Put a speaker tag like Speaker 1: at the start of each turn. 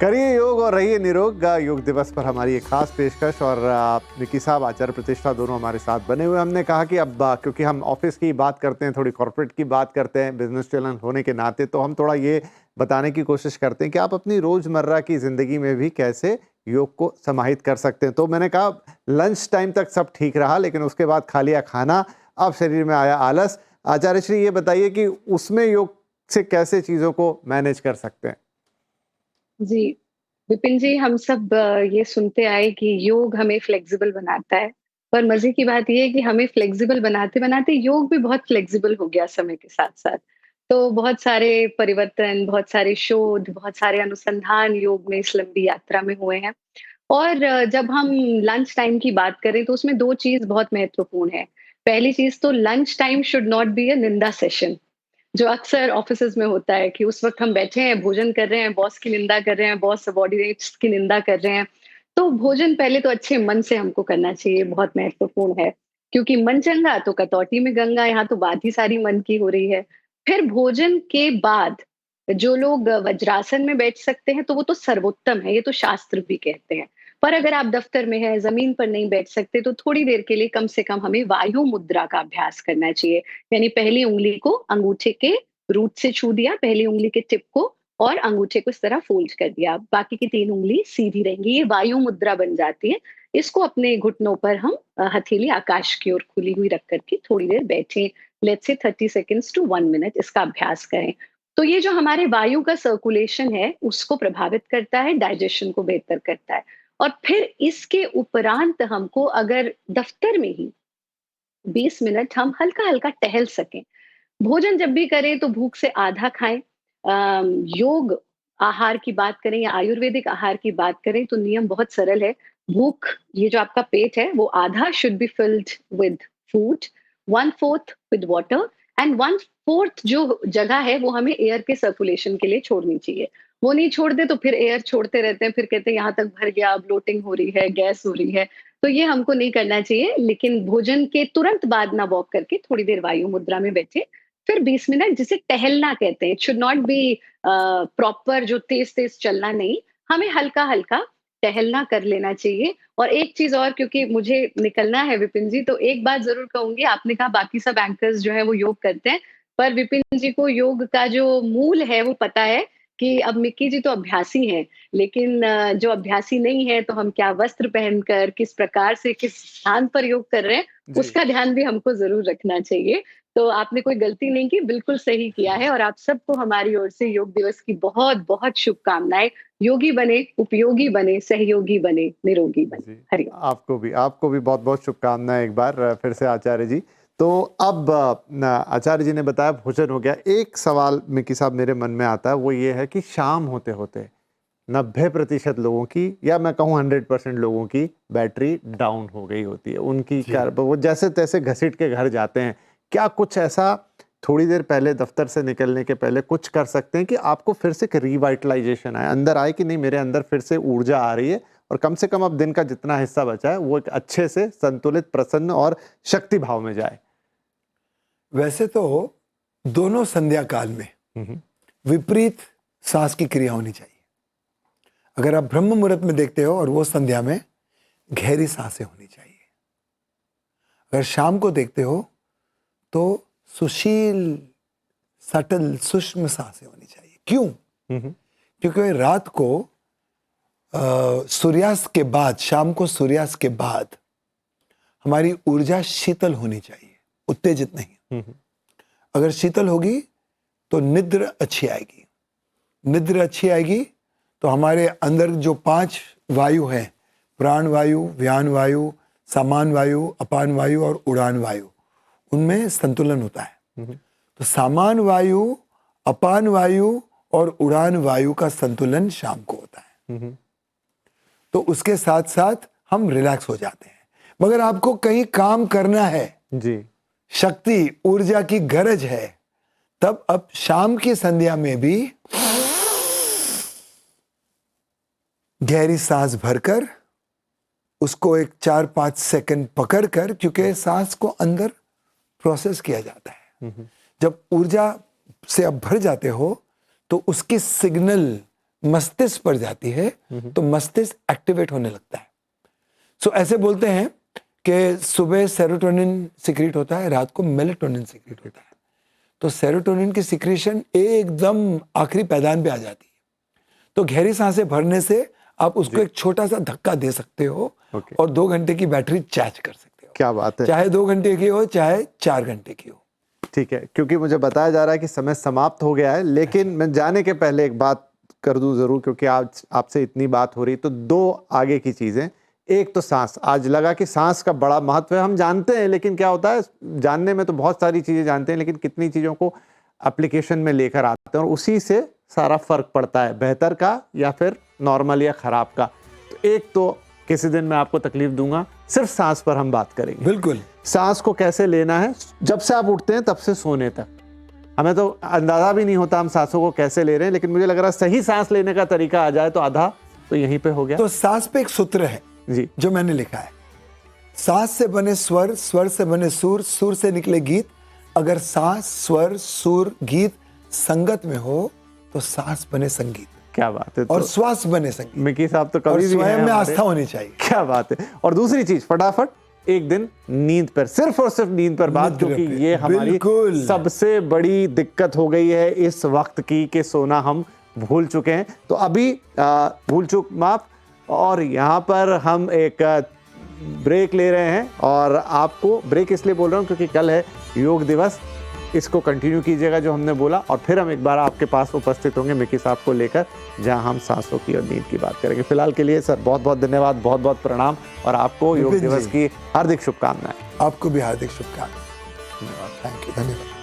Speaker 1: करिए योग और रहिए निरोग। योग दिवस पर हमारी एक खास पेशकश और निकी साहब, आचार्य प्रतिष्ठा दोनों हमारे साथ बने हुए। हमने कहा कि अब क्योंकि हम ऑफिस की बात करते हैं, थोड़ी कॉर्पोरेट की बात करते हैं, बिजनेस चैनल होने के नाते, तो हम थोड़ा ये बताने की कोशिश करते हैं कि आप अपनी रोजमर्रा की जिंदगी में भी कैसे योग को समाहित कर सकते हैं। तो मैंने कहा लंच टाइम तक सब ठीक रहा, लेकिन उसके बाद खा लिया खाना, अब शरीर में आया आलस। आचार्य श्री, ये बताइए कि उसमें योग से कैसे चीजों को मैनेज कर सकते हैं।
Speaker 2: जी, विपिन जी, हम सब ये सुनते आए कि योग हमें फ्लेक्सिबल बनाता है। पर मज़े की बात ये है कि हमें फ्लेक्सिबल बनाते-बनाते योग भी बहुत फ्लेक्सिबल हो गया समय के साथ-साथ। तो बहुत सारे परिवर्तन, बहुत सारे शोध, बहुत सारे अनुसंधान योग में इस लंबी यात्रा में हुए हैं। और जब हम लंच टाइम की बात करें तो उसमें 2 चीज़ बहुत महत्वपूर्ण है। पहली चीज़ तो lunch time should not be a निंदा सेशन। जो अक्सर ऑफिसेज़ में होता है कि उस वक़्त हम बैठे हैं, भोजन कर रहे हैं, बॉस की निंदा कर रहे हैं, बॉस सबॉर्डिनेट्स की निंदा कर रहे हैं। तो भोजन पहले तो अच्छे मन से हमको करना चाहिए, बहुत महत्वपूर्ण है। क्योंकि मन चंगा तो कसौटी में गंगा, यहाँ तो बात ही सारी मन की हो रही है। फिर भोजन के बाद जो लोग वज्रासन में बैठ सकते हैं, तो वो तो सर्वोत्तम है, ये तो शास्त्र भी कहते हैं। पर अगर आप दफ्तर में हैं, ज़मीन पर नहीं बैठ सकते, तो थोड़ी देर के लिए कम से कम हमें वायु मुद्रा का अभ्यास करना चाहिए। यानी पहली उंगली को अंगूठे के रूट से छू दिया, पहली उंगली के टिप को, और अंगूठे को इस तरह फोल्ड कर दिया। बाकी की 3 उंगली सीधी रहेंगी, ये वायु मुद्रा बन जाती है। इसको अपने घुटनों पर हम हथेली आकाश की ओर खुली हुई रख करके थोड़ी देर बैठें। Let's say 30 seconds to 1 minute इसका अभ्यास करें। तो ये जो हमारे वायु का सर्कुलेशन है, उसको प्रभावित करता है, डाइजेशन को बेहतर करता है। और फिर इसके उपरांत हमको अगर दफ्तर में ही 20 मिनट हम हल्का-हल्का टहल सकें। भोजन जब भी करें तो भूख से आधा खाएँ। योग आहार की बात करें या आयुर्वेदिक आहार की बात करें तो नियम बहुत सरल है। भूख, ये जो आपका पेट है वो आधा should be filled with food, 1/4 with water and 1/4 जो जगह है वो हमें एयर के सर्कुलेशन के लिए छोड़नी चाहिए। वो नहीं छोड़ते तो फिर एयर छोड़ते रहते हैं, फिर कहते हैं यहाँ तक भर गया, ब्लोटिंग हो रही है, गैस हो रही है। तो ये हमको नहीं करना चाहिए, लेकिन भोजन के तुरंत बाद ना वॉक करके थोड़ी देर वायु मुद्रा में बैठे, फिर 20 मिनट, जिसे टहलना कहते हैं। It should not be proper जो तेज-तेज चलना नहीं, हमें हल्का-हल्का टहलना कर लेना चाहिए। और एक चीज़ और, क्योंकि मुझे निकलना है विपिन जी, तो एक बात ज़रूर कहूँगी, आपने कहा बाकी सब एंकर्स जो हैं वो योग करते हैं, पर विपिन जी को योग का जो मूल है वो पता है कि अब मिक्की जी तो अभ्यासी हैं, लेकिन जो अभ्यासी नहीं है तो हम क्या वस्त्र पहनकर, किस प्रकार से, किस स्थान पर योग कर रहे हैं,
Speaker 1: जी।
Speaker 2: उसका ध्यान भी हमको ज़रूर रखना चाहिए। तो आपने कोई गलती नहीं की, बिल्कुल सही किया है। और आप सबको हमारी ओर से योग दिवस की बहुत-बहुत शुभकामनाएँ। योगी बने, उपयोगी बने, सहयोगी बने, निरोगी बने।
Speaker 1: जी,
Speaker 2: हरि ओम।
Speaker 1: आपको भी बहुत-बहुत शुभकामनाएँ एक बार फिर से आचार्य जी। तो अब आचार्य जी ने बताया भोजन हो गया। एक सवाल मिकी साहब मेरे मन में आता है, वो ये है कि शाम होते-होते 90% लोगों की, या मैं कहूँ 100% लोगों की बैटरी डाउन हो गई होती है। उनकी
Speaker 3: जी।
Speaker 1: कार वो जैसे-तैसे घसीट के घर जाते हैं। क्या कुछ ऐसा थोड़ी देर पहले दफ्तर से निकलने के पहले कुछ कर सकते हैं कि आपको फिर से एक रिवाइटलाइजेशन आए, अंदर आए कि नहीं मेरे अंदर फिर से ऊर्जा आ रही है और कम से कम अब दिन का जितना हिस्सा बचा है वो एक अच्छे से संतुलित, प्रसन्न और शक्ति भाव में जाए?
Speaker 3: वैसे तो दोनों संध्या काल में विपरीत सांस की क्रिया होनी चाहिए। अगर आप ब्रह्म मुहूर्त में देखते हो और वो संध्या में गहरी सांसें होनी चाहिए। अगर शाम को देखते हो तो सुशील, सटल, सूक्ष्म सांसें होनी चाहिए। क्यों? क्योंकि रात को सूर्यास्त के बाद, शाम को सूर्यास्त के बाद हमारी ऊर्जा शीतल होनी चाहिए, उत्तेजित नहीं। अगर शीतल होगी तो निद्र अच्छी आएगी। निद्र अच्छी आएगी तो हमारे अंदर जो 5 वायु हैं, प्राण वायु, व्यान वायु, सामान वायु, अपान वायु और उड़ान वायु, उनमें संतुलन होता है। तो सामान वायु, अपान वायु और उड़ान वायु का संतुलन शाम को होता है। तो उसके साथ साथ हम रिलैक्स हो जाते हैं। मगर आपको कहीं काम करना है
Speaker 1: जी।
Speaker 3: शक्ति, ऊर्जा की गरज है, तब अब शाम की संध्या में भी गहरी सांस भरकर उसको एक 4-5 सेकंड पकड़कर, क्योंकि सांस को अंदर प्रोसेस किया जाता है। जब ऊर्जा से आप भर जाते हो तो उसकी सिग्नल मस्तिष्क पर जाती है तो मस्तिष्क एक्टिवेट होने लगता है। सो ऐसे बोलते हैं कि सुबह सेरोटोनिन सिक्रीट होता है, रात को मेलेटोनिन सिक्रीट होता है। तो सेरोटोनिन की सिक्रीशन एकदम आखिरी पैदान पे आ जाती है। तो गहरी सांसें भरने से आप उसको एक छोटा सा धक्का दे सकते हो और 2 घंटे की बैटरी चार्ज कर सकते हो।
Speaker 1: क्या बात है।
Speaker 3: चाहे 2 घंटे की हो चाहे 4 घंटे की हो।
Speaker 1: ठीक है, क्योंकि मुझे बताया जा रहा है कि समय समाप्त हो गया है, लेकिन मैं जाने के पहले एक बात कर दूं जरूर, क्योंकि आज आपसे इतनी बात हो रही, तो 2 आगे की चीजें। एक तो सांस, आज लगा कि सांस का बड़ा महत्व है, हम जानते हैं, लेकिन क्या होता है जानने में तो बहुत सारी चीजें जानते हैं, लेकिन कितनी चीजों को एप्लीकेशन में लेकर आते हैं और उसी से सारा फर्क पड़ता है, बेहतर का या फिर नॉर्मल या खराब का। तो एक तो किसी दिन मैं आपको तकलीफ दूंगा, सिर्फ सांस पर हम बात करेंगे।
Speaker 3: बिल्कुल।
Speaker 1: सांस को कैसे लेना है, जब से आप उठते हैं तब से सोने तक। हमें तो अंदाजा भी नहीं होता हम सांसों को कैसे ले रहे हैं, लेकिन मुझे लग रहा है सही सांस लेने का तरीका आ जाए तो आधा तो यहीं पे हो गया।
Speaker 3: तो सांस पे एक सूत्र है
Speaker 1: जी,
Speaker 3: जो मैंने लिखा है, सांस से बने स्वर, स्वर से बने सुर, सुर से निकले गीत। अगर सांस, स्वर, सुर, गीत संगत में हो तो सांस बने संगीत।
Speaker 1: क्या बात है।
Speaker 3: और
Speaker 1: तो
Speaker 3: श्वास बने संगीत।
Speaker 1: मिकी साहब तो
Speaker 3: और
Speaker 1: कभी भी
Speaker 3: स्वयं
Speaker 1: हैं
Speaker 3: में
Speaker 1: हमारे।
Speaker 3: आस्था होनी चाहिए।
Speaker 1: क्या बात है। और दूसरी चीज, फटाफट एक दिन नींद पर, सिर्फ और सिर्फ नींद पर बात,
Speaker 3: निद्रा
Speaker 1: क्योंकि
Speaker 3: पे,
Speaker 1: ये हमारी
Speaker 3: बिल्कुल।
Speaker 1: सबसे बड़ी दिक्कत हो गई है इस वक्त की कि सोना हम भूल चुके हैं। तो अभी भूल चूक माफ। और यहाँ पर हम एक ब्रेक ले रहे हैं, और आपको ब्रेक इसलिए बोल रहा हूँ क्योंकि कल है योग दिवस, इसको कंटिन्यू कीजिएगा जो हमने बोला, और फिर हम एक बार आपके पास उपस्थित होंगे मिकी साहब को लेकर, जहां हम सांसों की और नींद की बात करेंगे। फिलहाल के लिए सर बहुत बहुत धन्यवाद, बहुत बहुत प्रणाम, और आपको योग
Speaker 3: विपिन
Speaker 1: दिवस
Speaker 3: जी।
Speaker 1: की हार्दिक शुभकामनाएं।
Speaker 3: आपको भी हार्दिक शुभकामनाएं। धन्यवाद। Thank you. धन्यवाद।